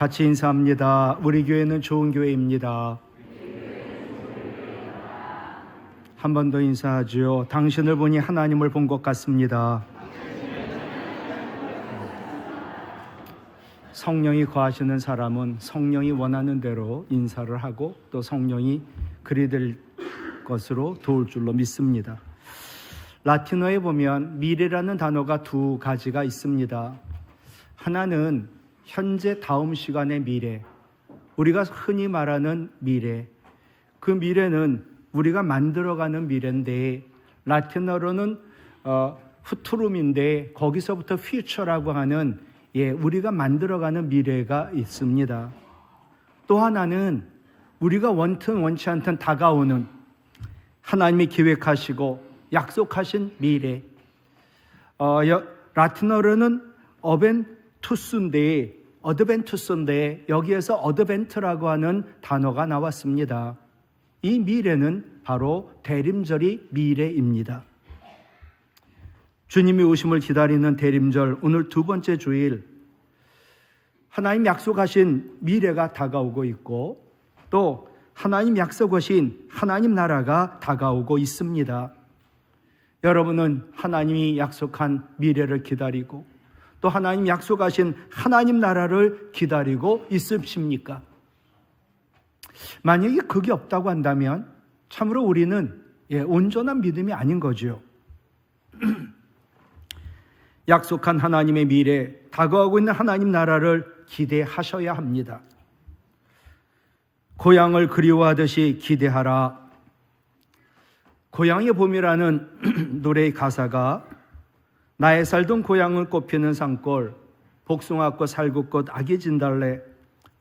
같이 인사합니다. 우리 교회는 좋은 교회입니다. 한 번 더 인사하지요. 당신을 보니 하나님을 본 것 같습니다. 성령이 거하시는 사람은 성령이 원하는 대로 인사를 하고 또 성령이 그리 될 것으로 도울 줄로 믿습니다. 라틴어에 보면 미래라는 단어가 두 가지가 있습니다. 하나는 현재 다음 시간의 미래, 우리가 흔히 말하는 미래, 그 미래는 우리가 만들어가는 미래인데 라틴어로는 후투룸인데 거기서부터 퓨처라고 하는 우리가 만들어가는 미래가 있습니다. 또 하나는 우리가 원튼 원치 않든 다가오는 하나님이 계획하시고 약속하신 미래, 라틴어로는 어드벤투스인데 여기에서 어드벤트라고 하는 단어가 나왔습니다. 이 미래는 바로 대림절이 미래입니다. 주님이 오심을 기다리는 대림절, 오늘 두 번째 주일, 하나님 약속하신 미래가 다가오고 있고 또 하나님 약속하신 하나님 나라가 다가오고 있습니다. 여러분은 하나님이 약속한 미래를 기다리고 또 하나님 약속하신 하나님 나라를 기다리고 있으십니까? 만약에 그게 없다고 한다면 참으로 우리는 온전한 믿음이 아닌 거죠. 약속한 하나님의 미래, 다가오고 있는 하나님 나라를 기대하셔야 합니다. 고향을 그리워하듯이 기대하라. 고향의 봄이라는 노래의 가사가 나의 살던 고향은 꽃피는 산골, 복숭아꽃, 살구꽃, 아기 진달래,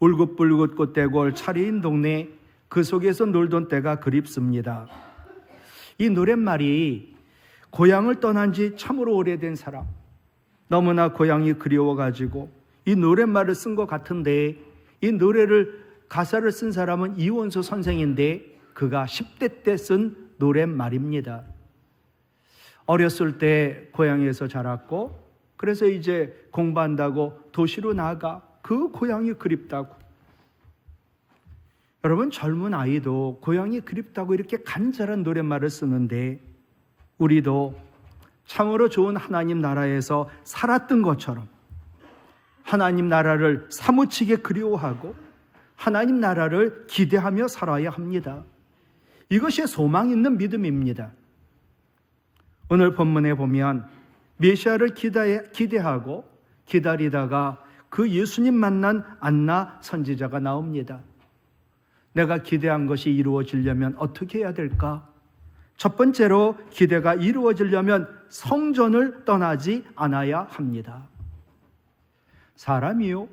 울긋불긋 꽃대골, 차리인 동네, 그 속에서 놀던 때가 그립습니다. 이 노랫말이 고향을 떠난 지 참으로 오래된 사람, 너무나 고향이 그리워가지고 이 노랫말을 쓴 것 같은데 이 노래를 가사를 쓴 사람은 이원수 선생인데 그가 10대 때 쓴 노랫말입니다. 어렸을 때 고향에서 자랐고 그래서 이제 공부한다고 도시로 나가 그 고향이 그립다고. 여러분, 젊은 아이도 고향이 그립다고 이렇게 간절한 노랫말을 쓰는데 우리도 참으로 좋은 하나님 나라에서 살았던 것처럼 하나님 나라를 사무치게 그리워하고 하나님 나라를 기대하며 살아야 합니다. 이것이 소망 있는 믿음입니다. 오늘 본문에 보면 메시아를 기대하고 기다리다가 그 예수님 만난 안나 선지자가 나옵니다. 내가 기대한 것이 이루어지려면 어떻게 해야 될까? 첫 번째로 기대가 이루어지려면 성전을 떠나지 않아야 합니다. 사람이요,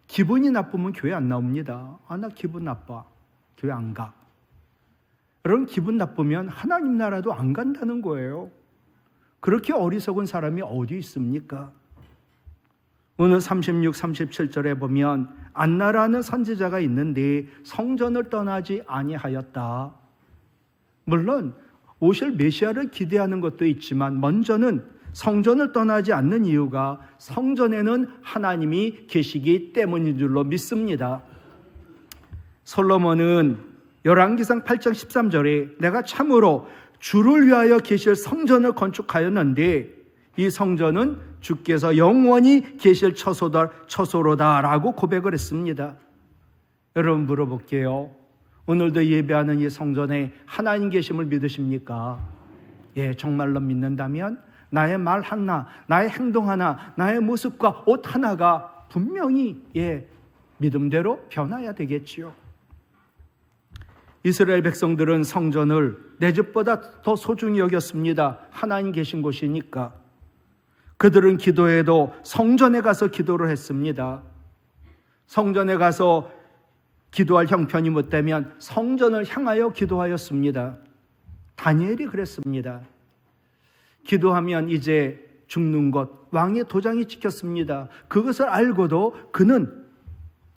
기분이 나쁘면 교회 안 나옵니다. 나 기분 나빠, 교회 안 가. 여러분, 기분 나쁘면 하나님 나라도 안 간다는 거예요. 그렇게 어리석은 사람이 어디 있습니까? 오늘 36, 37절에 보면 안나라는 선지자가 있는데 성전을 떠나지 아니하였다. 물론 오실 메시아를 기대하는 것도 있지만 먼저는 성전을 떠나지 않는 이유가 성전에는 하나님이 계시기 때문인 줄로 믿습니다. 솔로몬은 열왕기상 8장 13절에 내가 참으로 주를 위하여 계실 성전을 건축하였는데 이 성전은 주께서 영원히 계실 처소로다라고 고백을 했습니다. 여러분, 물어볼게요. 오늘도 예배하는 이 성전에 하나님 계심을 믿으십니까? 정말로 믿는다면 나의 말 하나, 나의 행동 하나, 나의 모습과 옷 하나가 분명히 믿음대로 변화해야 되겠지요. 이스라엘 백성들은 성전을 내 집보다 더 소중히 여겼습니다. 하나님 계신 곳이니까. 그들은 기도해도 성전에 가서 기도를 했습니다. 성전에 가서 기도할 형편이 못 되면 성전을 향하여 기도하였습니다. 다니엘이 그랬습니다. 기도하면 이제 죽는 것, 왕의 도장이 찍혔습니다. 그것을 알고도 그는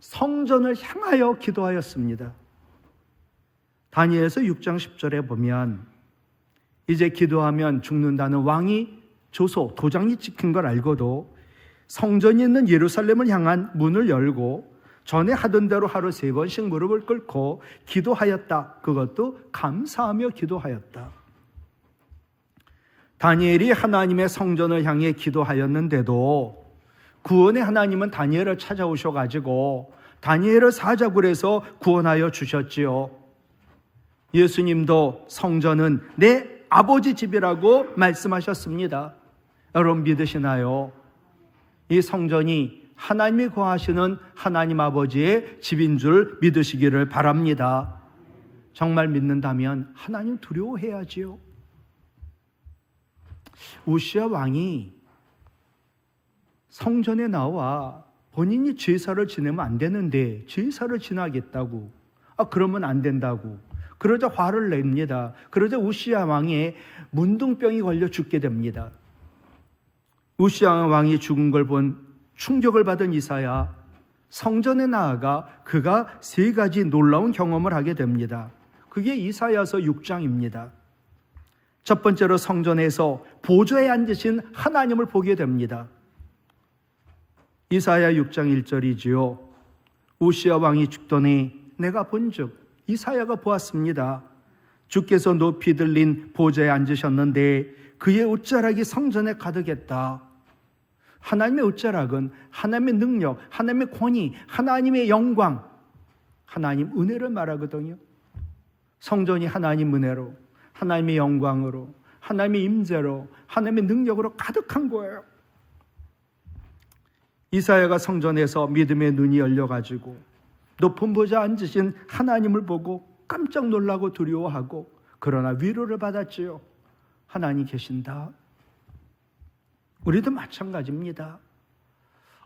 성전을 향하여 기도하였습니다. 다니엘서 6장 10절에 보면 이제 기도하면 죽는다는 왕이 도장이 찍힌 걸 알고도 성전이 있는 예루살렘을 향한 문을 열고 전에 하던 대로 하루 3번씩 무릎을 꿇고 기도하였다. 그것도 감사하며 기도하였다. 다니엘이 하나님의 성전을 향해 기도하였는데도 구원의 하나님은 다니엘을 찾아오셔가지고 다니엘을 사자굴에서 구원하여 주셨지요. 예수님도 성전은 내 아버지 집이라고 말씀하셨습니다. 여러분 믿으시나요? 이 성전이 하나님이 거하시는 하나님 아버지의 집인 줄 믿으시기를 바랍니다. 정말 믿는다면 하나님 두려워해야지요. 우시야 왕이 성전에 나와 본인이 제사를 지내면 안 되는데 제사를 지나겠다고, 그러면 안 된다고, 그러자 화를 냅니다. 그러자 우시야 왕의 문둥병이 걸려 죽게 됩니다. 우시야 왕이 죽은 걸 본 충격을 받은 이사야, 성전에 나아가 그가 3가지 놀라운 경험을 하게 됩니다. 그게 이사야서 6장입니다. 첫 번째로 성전에서 보좌에 앉으신 하나님을 보게 됩니다. 이사야 6장 1절이지요. 우시야 왕이 죽더니 내가 본즉, 이사야가 보았습니다. 주께서 높이 들린 보좌에 앉으셨는데 그의 옷자락이 성전에 가득했다. 하나님의 옷자락은 하나님의 능력, 하나님의 권위, 하나님의 영광, 하나님 은혜를 말하거든요. 성전이 하나님 은혜로, 하나님의 영광으로, 하나님의 임재로, 하나님의 능력으로 가득한 거예요. 이사야가 성전에서 믿음의 눈이 열려가지고 높은 보좌에 앉으신 하나님을 보고 깜짝 놀라고 두려워하고, 그러나 위로를 받았지요. 하나님 계신다. 우리도 마찬가지입니다.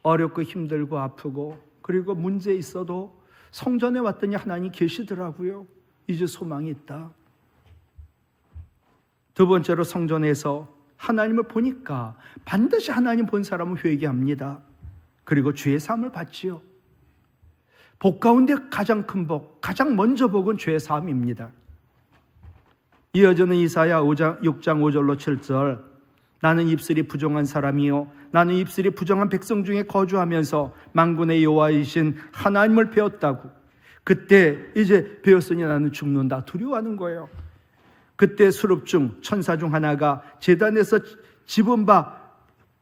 어렵고 힘들고 아프고 그리고 문제 있어도 성전에 왔더니 하나님 계시더라고요. 이제 소망이 있다. 두 번째로 성전에서 하나님을 보니까 반드시 하나님 본 사람은 회개합니다. 그리고 주의 사함을 받지요. 복 가운데 가장 큰 복, 가장 먼저 복은 주의 사함입니다. 이어지는 이사야 6장 5절로 7절, 나는 입술이 부정한 사람이요 나는 입술이 부정한 백성 중에 거주하면서 만군의 여호와이신 하나님을 배웠다고. 그때 이제 배웠으니 나는 죽는다, 두려워하는 거예요. 그때 수룹 중 천사 중 하나가 제단에서 집은 바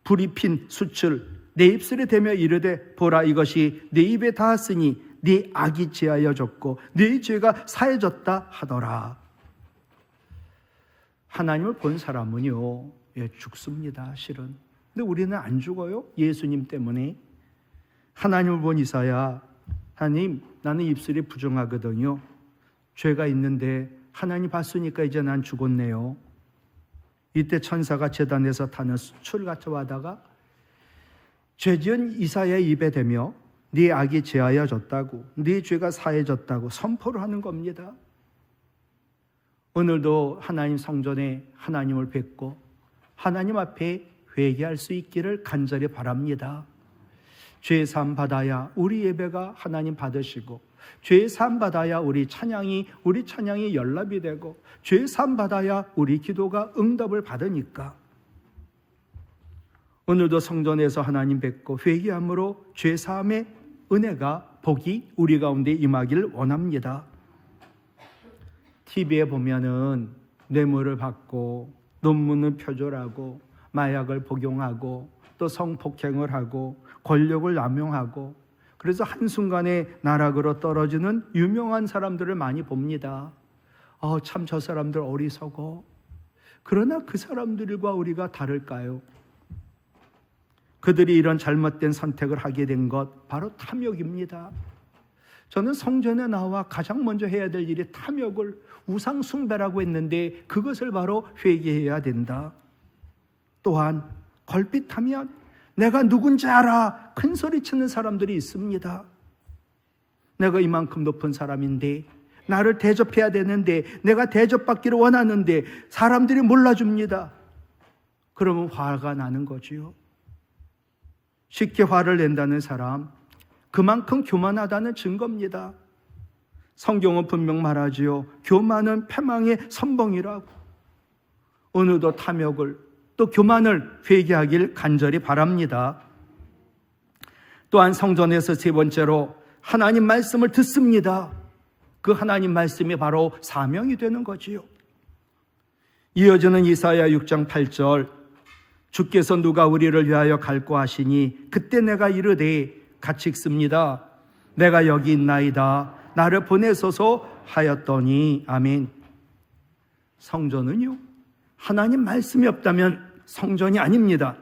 불이 핀 숯을 내 입술에 대며 이르되, 보라, 이것이 내 입에 닿았으니 네 악이 제하여졌고 네 죄가 사해졌다 하더라. 하나님을 본 사람은요, 죽습니다, 실은. 근데 우리는 안 죽어요. 예수님 때문에. 하나님을 본 이사야, 하나님, 나는 입술이 부정하거든요. 죄가 있는데 하나님 봤으니까 이제 난 죽었네요. 이때 천사가 제단에서 타는 숯을 가져와다가 죄지은 이사야의 입에 대며 네 악이 제하여졌다고, 네 죄가 사해졌다고 선포를 하는 겁니다. 오늘도 하나님 성전에 하나님을 뵙고 하나님 앞에 회개할 수 있기를 간절히 바랍니다. 죄 사함 받아야 우리 예배가 하나님 받으시고, 죄 사함 받아야 우리 찬양이 연락이 되고, 죄 사함 받아야 우리 기도가 응답을 받으니까. 오늘도 성전에서 하나님 뵙고 회개함으로 죄 사함의 은혜가, 복이 우리 가운데 임하기를 원합니다. TV에 보면은 뇌물을 받고 논문을 표절하고 마약을 복용하고 또 성폭행을 하고 권력을 남용하고, 그래서 한순간에 나락으로 떨어지는 유명한 사람들을 많이 봅니다. 참 저 사람들 어리석어. 그러나 그 사람들과 우리가 다를까요? 그들이 이런 잘못된 선택을 하게 된 것 바로 탐욕입니다. 저는 성전에 나와 가장 먼저 해야 될 일이 탐욕을, 우상 숭배라고 했는데 그것을 바로 회개해야 된다. 또한 걸핏하면 내가 누군지 알아 큰 소리 치는 사람들이 있습니다. 내가 이만큼 높은 사람인데, 나를 대접해야 되는데, 내가 대접받기를 원하는데 사람들이 몰라줍니다. 그러면 화가 나는 거지요. 쉽게 화를 낸다는 사람, 그만큼 교만하다는 증거입니다. 성경은 분명 말하지요. 교만은 패망의 선봉이라고. 오늘도 탐욕을, 또 교만을 회개하길 간절히 바랍니다. 또한 성전에서 세 번째로 하나님 말씀을 듣습니다. 그 하나님 말씀이 바로 사명이 되는 거지요. 이어지는 이사야 6장 8절, 주께서 누가 우리를 위하여 갈고 하시니 그때 내가 이르되 같이 읽습니다. 내가 여기 있나이다. 나를 보내소서 하였더니. 아멘. 성전은요, 하나님 말씀이 없다면 성전이 아닙니다.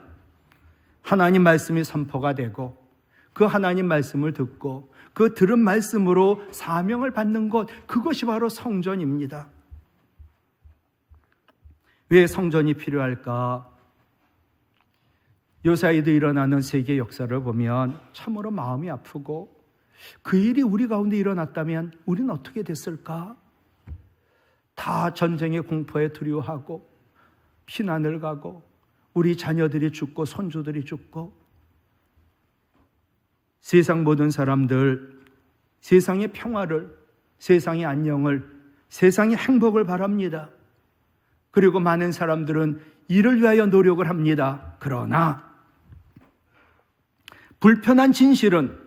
하나님 말씀이 선포가 되고 그 하나님 말씀을 듣고 그 들은 말씀으로 사명을 받는 것, 그것이 바로 성전입니다. 왜 성전이 필요할까? 요사이도 일어나는 세계 역사를 보면 참으로 마음이 아프고, 그 일이 우리 가운데 일어났다면 우리는 어떻게 됐을까? 다 전쟁의 공포에 두려워하고 피난을 가고 우리 자녀들이 죽고 손주들이 죽고, 세상 모든 사람들 세상의 평화를, 세상의 안녕을, 세상의 행복을 바랍니다. 그리고 많은 사람들은 이를 위하여 노력을 합니다. 그러나 불편한 진실은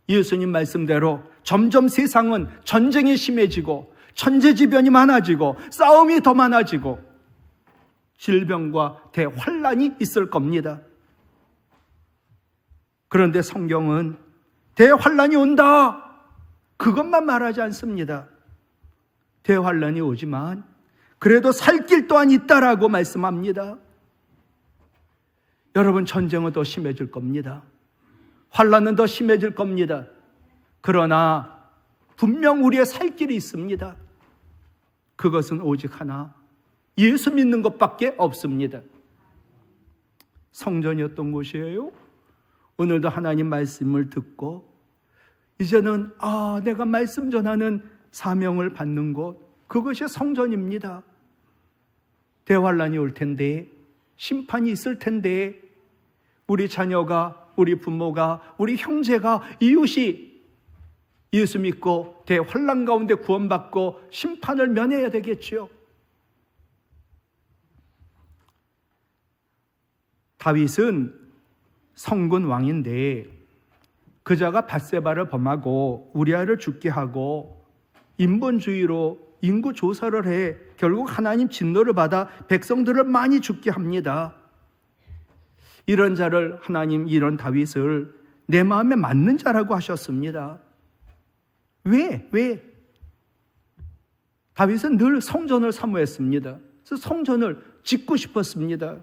예수님 말씀대로 점점 세상은 전쟁이 심해지고 천재지변이 많아지고 싸움이 더 많아지고 질병과 대환란이 있을 겁니다. 그런데 성경은 대환란이 온다, 그것만 말하지 않습니다. 대환란이 오지만 그래도 살 길 또한 있다라고 말씀합니다. 여러분, 전쟁은 더 심해질 겁니다. 환란은 더 심해질 겁니다. 그러나 분명 우리의 살 길이 있습니다. 그것은 오직 하나, 예수 믿는 것밖에 없습니다. 성전이었던 곳이에요. 오늘도 하나님 말씀을 듣고 이제는 내가 말씀 전하는 사명을 받는 곳, 그것이 성전입니다. 대환란이 올 텐데, 심판이 있을 텐데, 우리 자녀가, 우리 부모가, 우리 형제가, 이웃이 예수 믿고 대환란 가운데 구원받고 심판을 면해야 되겠지요. 다윗은 성군 왕인데 그자가 밧세바를 범하고 우리아를 죽게 하고 인본주의로 인구 조사를 해 결국 하나님 진노를 받아 백성들을 많이 죽게 합니다. 이런 자를 하나님, 이런 다윗을 내 마음에 맞는 자라고 하셨습니다. 왜? 다윗은 늘 성전을 사모했습니다. 그래서 성전을 짓고 싶었습니다.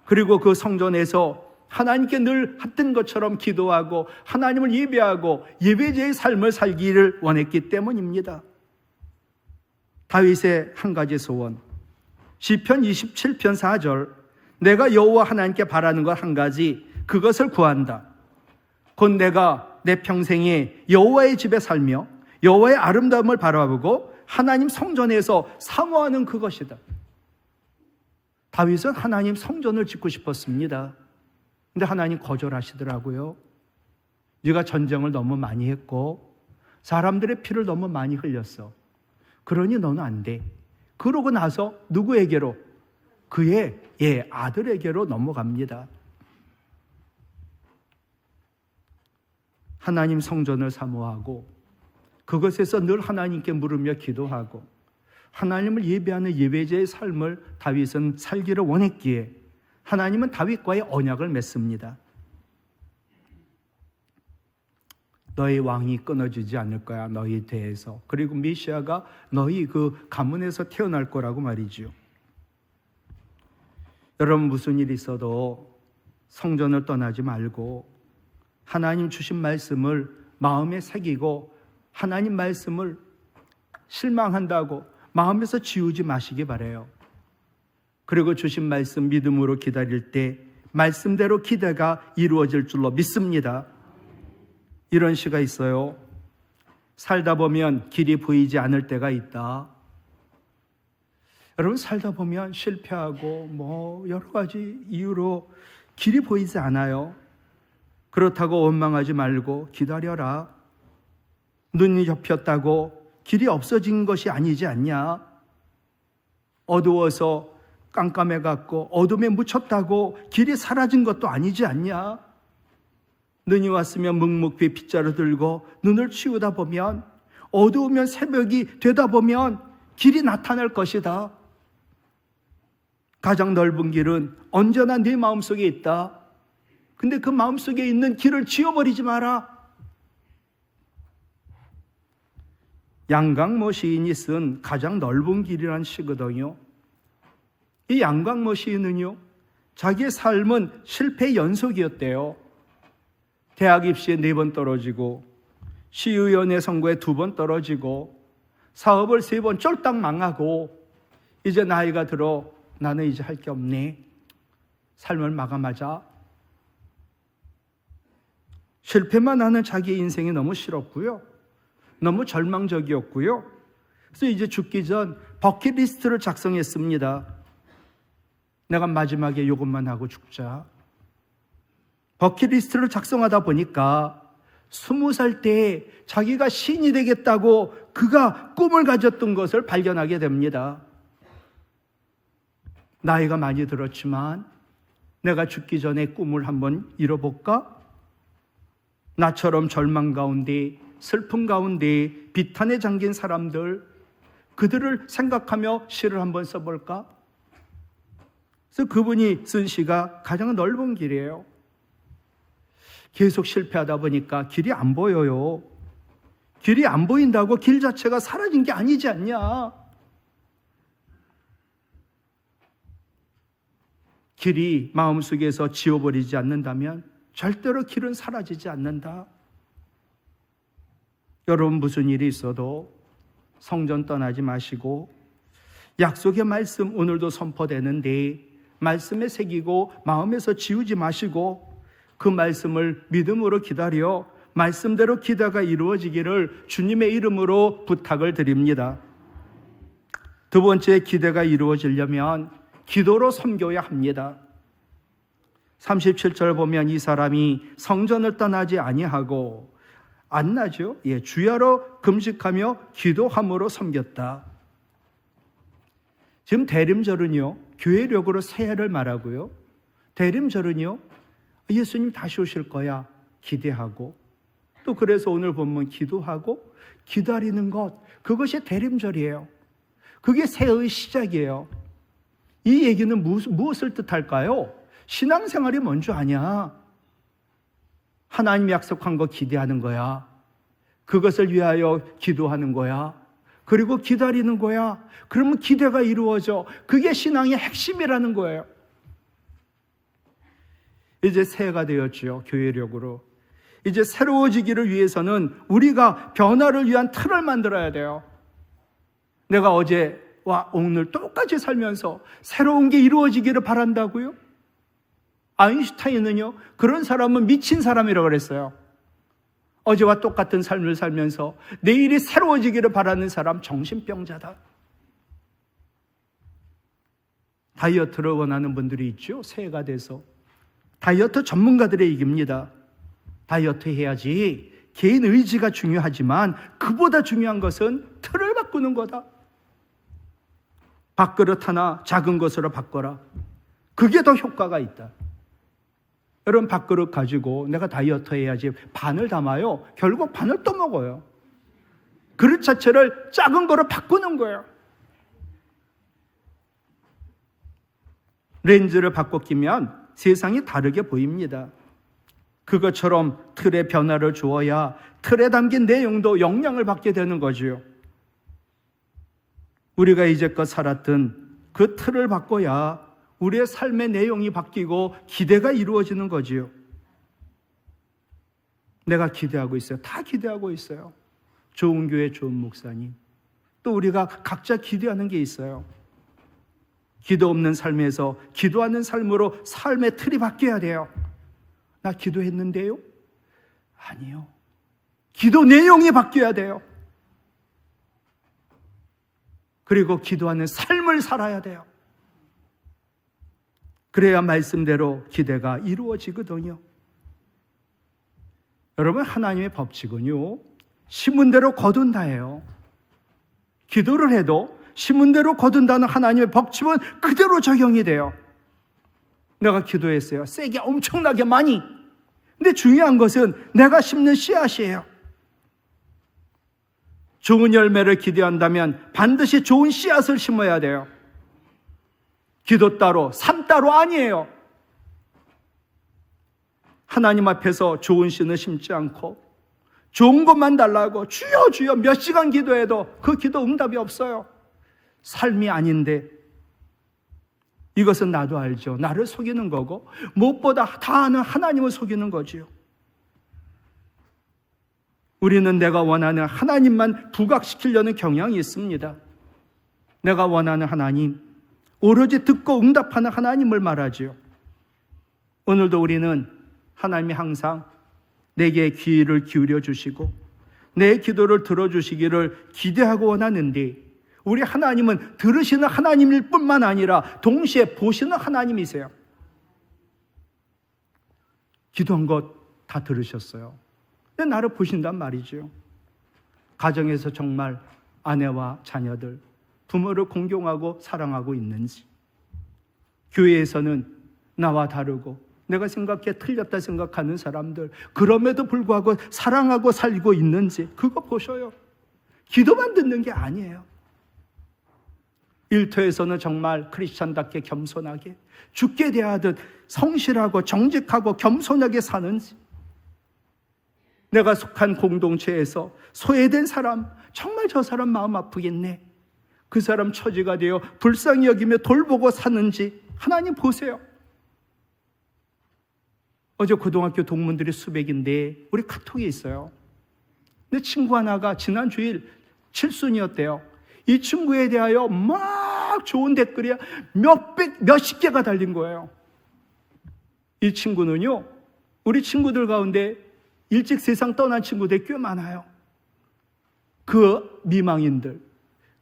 그리고 그 성전에서 하나님께 늘 했던 것처럼 기도하고 하나님을 예배하고 예배자의 삶을 살기를 원했기 때문입니다. 다윗의 한 가지 소원, 시편 27편 4절, 내가 여호와 하나님께 바라는 것 한 가지, 그것을 구한다. 곧 내가 내 평생에 여호와의 집에 살며 여호와의 아름다움을 바라보고 하나님 성전에서 사모하는 그것이다. 다윗은 하나님 성전을 짓고 싶었습니다. 근데 하나님 거절하시더라고요. 네가 전쟁을 너무 많이 했고 사람들의 피를 너무 많이 흘렸어. 그러니 너는 안 돼. 그러고 나서 누구에게로? 그의 아들에게로 넘어갑니다. 하나님 성전을 사모하고 그것에서 늘 하나님께 물으며 기도하고 하나님을 예배하는 예배자의 삶을 다윗은 살기를 원했기에 하나님은 다윗과의 언약을 맺습니다. 너희 왕이 끊어지지 않을 거야, 너희 대에서. 그리고 메시아가 너희 그 가문에서 태어날 거라고 말이죠. 여러분, 무슨 일이 있어도 성전을 떠나지 말고 하나님 주신 말씀을 마음에 새기고 하나님 말씀을 실망한다고 마음에서 지우지 마시기 바라요. 그리고 주신 말씀 믿음으로 기다릴 때 말씀대로 기대가 이루어질 줄로 믿습니다. 이런 시가 있어요. 살다 보면 길이 보이지 않을 때가 있다. 여러분, 살다 보면 실패하고 여러 가지 이유로 길이 보이지 않아요. 그렇다고 원망하지 말고 기다려라. 눈이 좁혔다고 길이 없어진 것이 아니지 않냐? 어두워서 깜깜해갖고 어둠에 묻혔다고 길이 사라진 것도 아니지 않냐? 눈이 왔으면 묵묵히 빗자루 들고 눈을 치우다 보면, 어두우면 새벽이 되다 보면 길이 나타날 것이다. 가장 넓은 길은 언제나 네 마음속에 있다. 근데 그 마음속에 있는 길을 지워버리지 마라. 양강모 시인이 쓴 가장 넓은 길이라는 시거든요. 이 양강모 시인은요, 자기의 삶은 실패의 연속이었대요. 대학 입시에 4번 떨어지고, 시의원의 선거에 2번 떨어지고, 사업을 3번 쫄딱 망하고, 이제 나이가 들어 나는 이제 할 게 없네. 삶을 마감하자. 실패만 하는 자기의 인생이 너무 싫었고요. 너무 절망적이었고요. 그래서 이제 죽기 전 버킷리스트를 작성했습니다. 내가 마지막에 이것만 하고 죽자. 버킷리스트를 작성하다 보니까 20살 때 자기가 시인이 되겠다고 그가 꿈을 가졌던 것을 발견하게 됩니다. 나이가 많이 들었지만 내가 죽기 전에 꿈을 한번 이뤄볼까? 나처럼 절망 가운데, 슬픔 가운데 비탄에 잠긴 사람들, 그들을 생각하며 시를 한번 써볼까? 그래서 그분이 쓴 시가 가장 넓은 길이에요. 계속 실패하다 보니까 길이 안 보여요. 길이 안 보인다고 길 자체가 사라진 게 아니지 않냐? 길이 마음속에서 지워버리지 않는다면 절대로 길은 사라지지 않는다. 여러분, 무슨 일이 있어도 성전 떠나지 마시고 약속의 말씀 오늘도 선포되는데 말씀에 새기고 마음에서 지우지 마시고 그 말씀을 믿음으로 기다려 말씀대로 기도가 이루어지기를 주님의 이름으로 부탁을 드립니다. 두 번째, 기대가 이루어지려면 기도로 섬겨야 합니다. 37절 보면 이 사람이 성전을 떠나지 아니하고, 안 나죠? 주야로 금식하며 기도함으로 섬겼다. 지금 대림절은요, 교회력으로 새해를 말하고요. 대림절은요, 예수님 다시 오실 거야 기대하고, 또 그래서 오늘 본문 기도하고 기다리는 것, 그것이 대림절이에요. 그게 새해의 시작이에요. 이 얘기는 무엇을 뜻할까요? 신앙생활이 뭔 줄 아냐? 하나님이 약속한 거 기대하는 거야. 그것을 위하여 기도하는 거야. 그리고 기다리는 거야. 그러면 기대가 이루어져. 그게 신앙의 핵심이라는 거예요. 이제 새해가 되었죠. 교회력으로. 이제 새로워지기를 위해서는 우리가 변화를 위한 틀을 만들어야 돼요. 내가 어제와 오늘 똑같이 살면서 새로운 게 이루어지기를 바란다고요? 아인슈타인은요, 그런 사람은 미친 사람이라고 그랬어요. 어제와 똑같은 삶을 살면서 내일이 새로워지기를 바라는 사람 정신병자다. 다이어트를 원하는 분들이 있죠. 새해가 돼서. 다이어트 전문가들의 얘기입니다. 다이어트 해야지. 개인 의지가 중요하지만 그보다 중요한 것은 틀을 바꾸는 거다. 밥그릇 하나 작은 것으로 바꿔라. 그게 더 효과가 있다. 여러분, 밥그릇 가지고 내가 다이어트 해야지 반을 담아요. 결국 반을 또 먹어요. 그릇 자체를 작은 거로 바꾸는 거예요. 렌즈를 바꿔 끼면 세상이 다르게 보입니다. 그것처럼 틀에 변화를 주어야 틀에 담긴 내용도 영향을 받게 되는 거지요. 우리가 이제껏 살았던 그 틀을 바꿔야 우리의 삶의 내용이 바뀌고 기대가 이루어지는 거지요. 내가 기대하고 있어요. 다 기대하고 있어요. 좋은 교회, 좋은 목사님. 또 우리가 각자 기대하는 게 있어요. 기도 없는 삶에서 기도하는 삶으로 삶의 틀이 바뀌어야 돼요. 나 기도했는데요? 아니요. 기도 내용이 바뀌어야 돼요. 그리고 기도하는 삶을 살아야 돼요. 그래야 말씀대로 기대가 이루어지거든요. 여러분, 하나님의 법칙은요, 심은 대로 거둔다예요. 기도를 해도 심은 대로 거둔다는 하나님의 법칙은 그대로 적용이 돼요. 내가 기도했어요. 세게 엄청나게 많이. 근데 중요한 것은 내가 심는 씨앗이에요. 좋은 열매를 기대한다면 반드시 좋은 씨앗을 심어야 돼요. 기도 따로, 삶 따로 아니에요. 하나님 앞에서 좋은 씨는 심지 않고 좋은 것만 달라고 주여 주여 몇 시간 기도해도 그 기도 응답이 없어요. 삶이 아닌데, 이것은 나도 알죠. 나를 속이는 거고 무엇보다 다 아는 하나님을 속이는 거지요. 우리는 내가 원하는 하나님만 부각시키려는 경향이 있습니다. 내가 원하는 하나님, 오로지 듣고 응답하는 하나님을 말하지요. 오늘도 우리는 하나님이 항상 내게 귀를 기울여 주시고 내 기도를 들어주시기를 기대하고 원하는데, 우리 하나님은 들으시는 하나님일 뿐만 아니라 동시에 보시는 하나님이세요. 기도한 것 다 들으셨어요. 근데 나를 보신단 말이죠. 가정에서 정말 아내와 자녀들, 부모를 공경하고 사랑하고 있는지, 교회에서는 나와 다르고 내가 생각해 틀렸다 생각하는 사람들, 그럼에도 불구하고 사랑하고 살고 있는지, 그거 보셔요. 기도만 듣는 게 아니에요. 일터에서는 정말 크리스찬답게 겸손하게 죽게 대하듯 성실하고 정직하고 겸손하게 사는지, 내가 속한 공동체에서 소외된 사람, 정말 저 사람 마음 아프겠네, 그 사람 처지가 되어 불쌍히 여기며 돌보고 사는지 하나님 보세요. 어제 고등학교 동문들이 수백인데 우리 카톡에 있어요. 내 친구 하나가 지난 주일 칠순이었대요. 이 친구에 대하여 막 좋은 댓글이 몇십 개가 달린 거예요. 이 친구는요, 우리 친구들 가운데 일찍 세상 떠난 친구들이 꽤 많아요. 그 미망인들,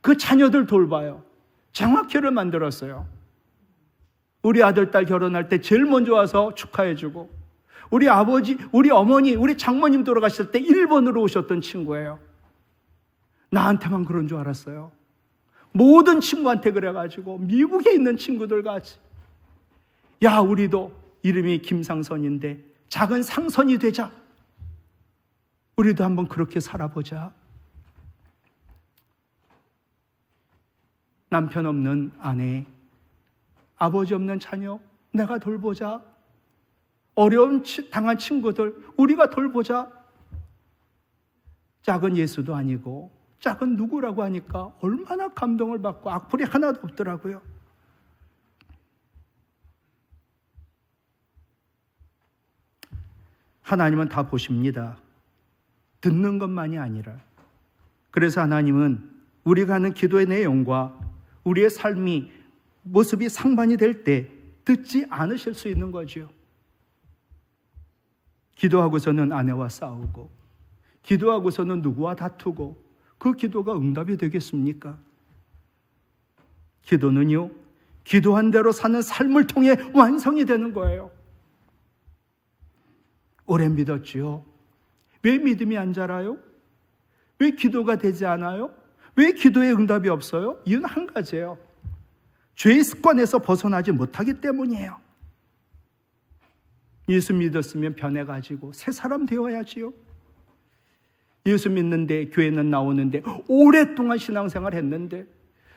그 자녀들 돌봐요. 장학회를 만들었어요. 우리 아들, 딸 결혼할 때 제일 먼저 와서 축하해주고, 우리 아버지, 우리 어머니, 우리 장모님 돌아가실 때 일본으로 오셨던 친구예요. 나한테만 그런 줄 알았어요. 모든 친구한테 그래가지고 미국에 있는 친구들 같이, 야, 우리도 이름이 김상선인데 작은 상선이 되자. 우리도 한번 그렇게 살아보자. 남편 없는 아내, 아버지 없는 자녀, 내가 돌보자. 어려움 당한 친구들, 우리가 돌보자. 작은 예수도 아니고 작은 누구라고 하니까 얼마나 감동을 받고 악플이 하나도 없더라고요. 하나님은 다 보십니다. 듣는 것만이 아니라. 그래서 하나님은 우리가 하는 기도의 내용과 우리의 삶이 모습이 상반이 될 때 듣지 않으실 수 있는 거죠. 기도하고서는 아내와 싸우고, 기도하고서는 누구와 다투고, 그 기도가 응답이 되겠습니까? 기도는요, 기도한 대로 사는 삶을 통해 완성이 되는 거예요. 오래 믿었지요. 왜 믿음이 안 자라요? 왜 기도가 되지 않아요? 왜 기도에 응답이 없어요? 이유는 한 가지예요. 죄의 습관에서 벗어나지 못하기 때문이에요. 예수 믿었으면 변해가지고 새 사람 되어야지요. 예수 믿는데, 교회는 나오는데, 오랫동안 신앙생활 했는데,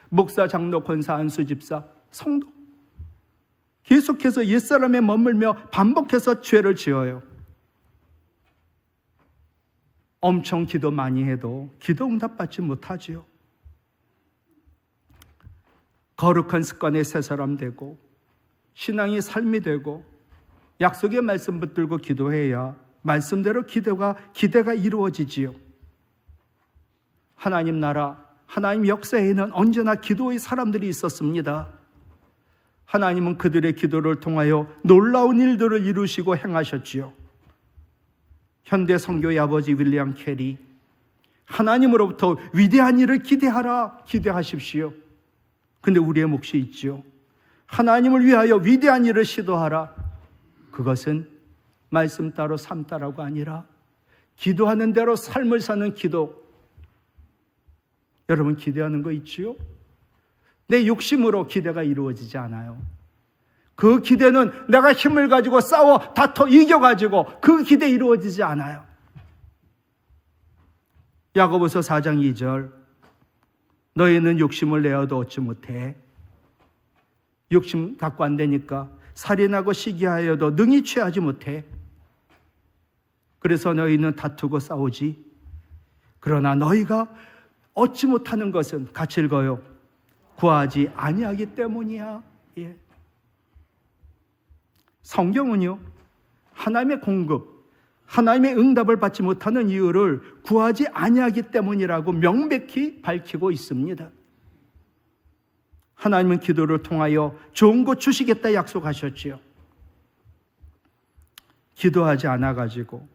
목사, 장로, 권사, 안수, 집사, 성도 계속해서 옛사람에 머물며 반복해서 죄를 지어요. 엄청 기도 많이 해도 기도 응답받지 못하지요. 거룩한 습관에 새 사람 되고, 신앙이 삶이 되고, 약속의 말씀 붙들고 기도해야 말씀대로 기대가 이루어지지요. 하나님 나라, 하나님 역사에는 언제나 기도의 사람들이 있었습니다. 하나님은 그들의 기도를 통하여 놀라운 일들을 이루시고 행하셨지요. 현대 선교의 아버지 윌리엄 캐리, 하나님으로부터 위대한 일을 기대하십시오. 근데 우리의 몫이 있죠. 하나님을 위하여 위대한 일을 시도하라. 그것은 말씀 따로 삶 따라가 아니라 기도하는 대로 삶을 사는 기도. 여러분 기대하는 거 있지요? 내 욕심으로 기대가 이루어지지 않아요. 그 기대는 내가 힘을 가지고 싸워 다퉈 이겨가지고 그 기대 이루어지지 않아요. 야고보서 4장 2절, 너희는 욕심을 내어도 얻지 못해. 욕심 갖고 안 되니까 살인하고 시기하여도 능히 취하지 못해. 그래서 너희는 다투고 싸우지. 그러나 너희가 얻지 못하는 것은 같이 읽어요. 구하지 아니하기 때문이야. 예. 성경은요, 하나님의 공급, 하나님의 응답을 받지 못하는 이유를 구하지 아니하기 때문이라고 명백히 밝히고 있습니다. 하나님은 기도를 통하여 좋은 것 주시겠다 약속하셨지요. 기도하지 않아가지고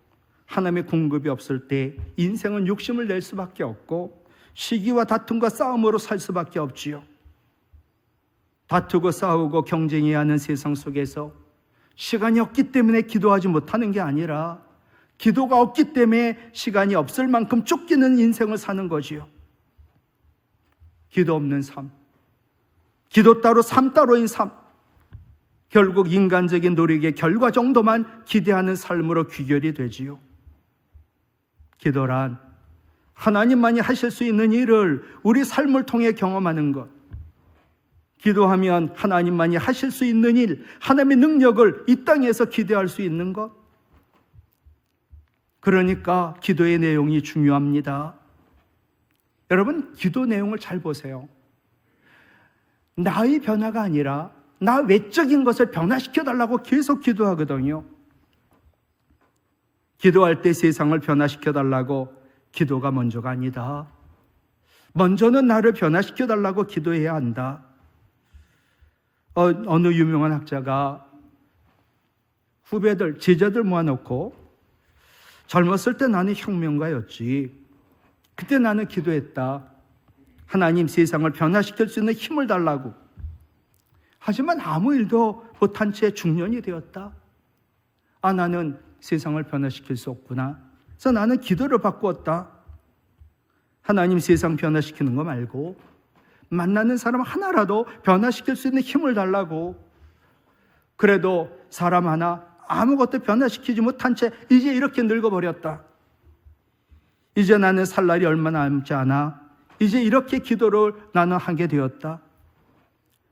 하나님의 공급이 없을 때 인생은 욕심을 낼 수밖에 없고 시기와 다툼과 싸움으로 살 수밖에 없지요. 다투고 싸우고 경쟁해야 하는 세상 속에서 시간이 없기 때문에 기도하지 못하는 게 아니라 기도가 없기 때문에 시간이 없을 만큼 쫓기는 인생을 사는 거지요. 기도 없는 삶, 기도 따로 삶 따로인 삶, 결국 인간적인 노력의 결과 정도만 기대하는 삶으로 귀결이 되지요. 기도란 하나님만이 하실 수 있는 일을 우리 삶을 통해 경험하는 것. 기도하면 하나님만이 하실 수 있는 일, 하나님의 능력을 이 땅에서 기대할 수 있는 것. 그러니까 기도의 내용이 중요합니다. 여러분, 기도 내용을 잘 보세요. 나의 변화가 아니라 나 외적인 것을 변화시켜달라고 계속 기도하거든요. 기도할 때 세상을 변화시켜달라고 기도가 먼저가 아니다. 먼저는 나를 변화시켜달라고 기도해야 한다. 어느 유명한 학자가 후배들, 제자들 모아놓고 젊었을 때 나는 혁명가였지. 그때 나는 기도했다. 하나님 세상을 변화시킬 수 있는 힘을 달라고. 하지만 아무 일도 못한 채 중년이 되었다. 나는 세상을 변화시킬 수 없구나. 그래서 나는 기도를 바꾸었다. 하나님 세상 변화시키는 거 말고 만나는 사람 하나라도 변화시킬 수 있는 힘을 달라고. 그래도 사람 하나 아무것도 변화시키지 못한 채 이제 이렇게 늙어버렸다. 이제 나는 살 날이 얼마 남지 않아. 이제 이렇게 기도를 나는 하게 되었다.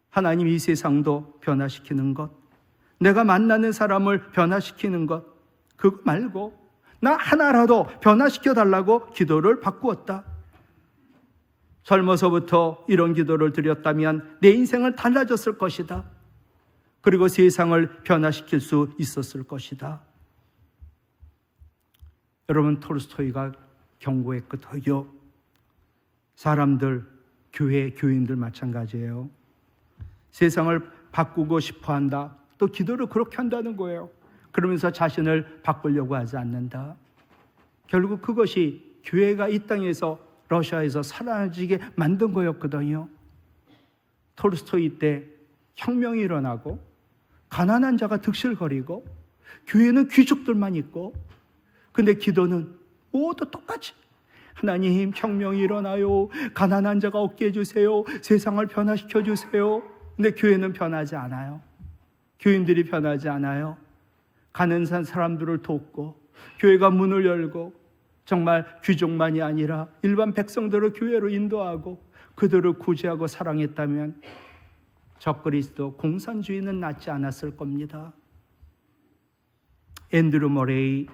하나님 이 세상도 변화시키는 것, 내가 만나는 사람을 변화시키는 것, 그거 말고 나 하나라도 변화시켜달라고 기도를 바꾸었다. 젊어서부터 이런 기도를 드렸다면 내 인생은 달라졌을 것이다. 그리고 세상을 변화시킬 수 있었을 것이다. 여러분, 톨스토이가 경고했거든요. 사람들, 교회, 교인들 마찬가지예요. 세상을 바꾸고 싶어 한다. 또 기도를 그렇게 한다는 거예요. 그러면서 자신을 바꾸려고 하지 않는다. 결국 그것이 교회가 이 땅에서, 러시아에서 사라지게 만든 거였거든요. 톨스토이 때 혁명이 일어나고 가난한 자가 득실거리고 교회는 귀족들만 있고, 근데 기도는 모두 똑같이 하나님 혁명이 일어나요. 가난한 자가 얻게 해주세요. 세상을 변화시켜 주세요. 근데 교회는 변하지 않아요. 교인들이 변하지 않아요. 가난한 사람들을 돕고 교회가 문을 열고 정말 귀족만이 아니라 일반 백성들을 교회로 인도하고 그들을 구제하고 사랑했다면 적그리스도 공산주의는 낫지 않았을 겁니다. 앤드루 머레이,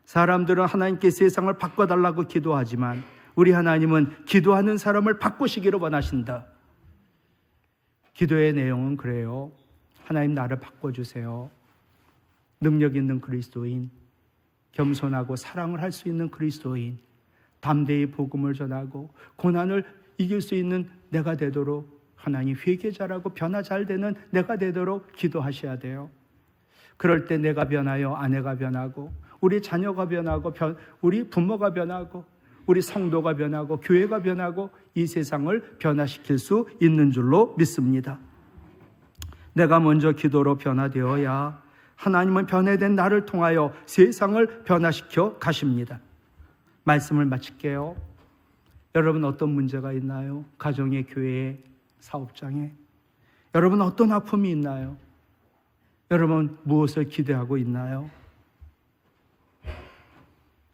사람들은 하나님께 세상을 바꿔달라고 기도하지만 우리 하나님은 기도하는 사람을 바꾸시기를 원하신다. 기도의 내용은 그래요. 하나님 나를 바꿔주세요. 능력 있는 그리스도인, 겸손하고 사랑을 할 수 있는 그리스도인, 담대히 복음을 전하고 고난을 이길 수 있는 내가 되도록 하나님 회개자라고 변화 잘 되는 내가 되도록 기도하셔야 돼요. 그럴 때 내가 변하여 아내가 변하고 우리 자녀가 변하고 우리 부모가 변하고 우리 성도가 변하고 교회가 변하고 이 세상을 변화시킬 수 있는 줄로 믿습니다. 내가 먼저 기도로 변화되어야 하나님은 변화된 나를 통하여 세상을 변화시켜 가십니다. 말씀을 마칠게요. 여러분 어떤 문제가 있나요? 가정에, 교회에, 사업장에. 여러분 어떤 아픔이 있나요? 여러분, 무엇을 기대하고 있나요?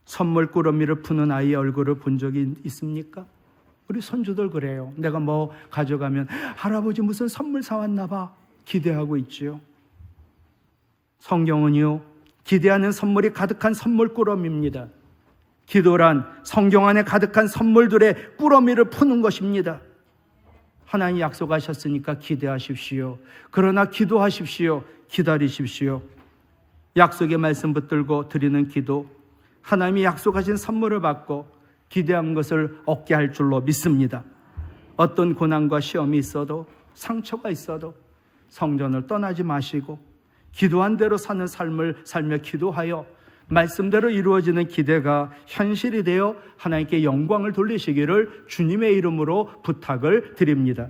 선물 꾸러미를 푸는 아이의 얼굴을 본 적이 있습니까? 우리 손주들 그래요. 내가 뭐 가져가면 할아버지 무슨 선물 사왔나 봐 기대하고 있지요. 성경은요, 기대하는 선물이 가득한 선물 꾸러미입니다. 기도란 성경 안에 가득한 선물들의 꾸러미를 푸는 것입니다. 하나님 약속하셨으니까 기대하십시오. 그러나 기도하십시오. 기다리십시오. 약속의 말씀 붙들고 드리는 기도, 하나님이 약속하신 선물을 받고 기대한 것을 얻게 할 줄로 믿습니다. 어떤 고난과 시험이 있어도, 상처가 있어도 성전을 떠나지 마시고 기도한 대로 사는 삶을 살며 기도하여 말씀대로 이루어지는 기대가 현실이 되어 하나님께 영광을 돌리시기를 주님의 이름으로 부탁을 드립니다.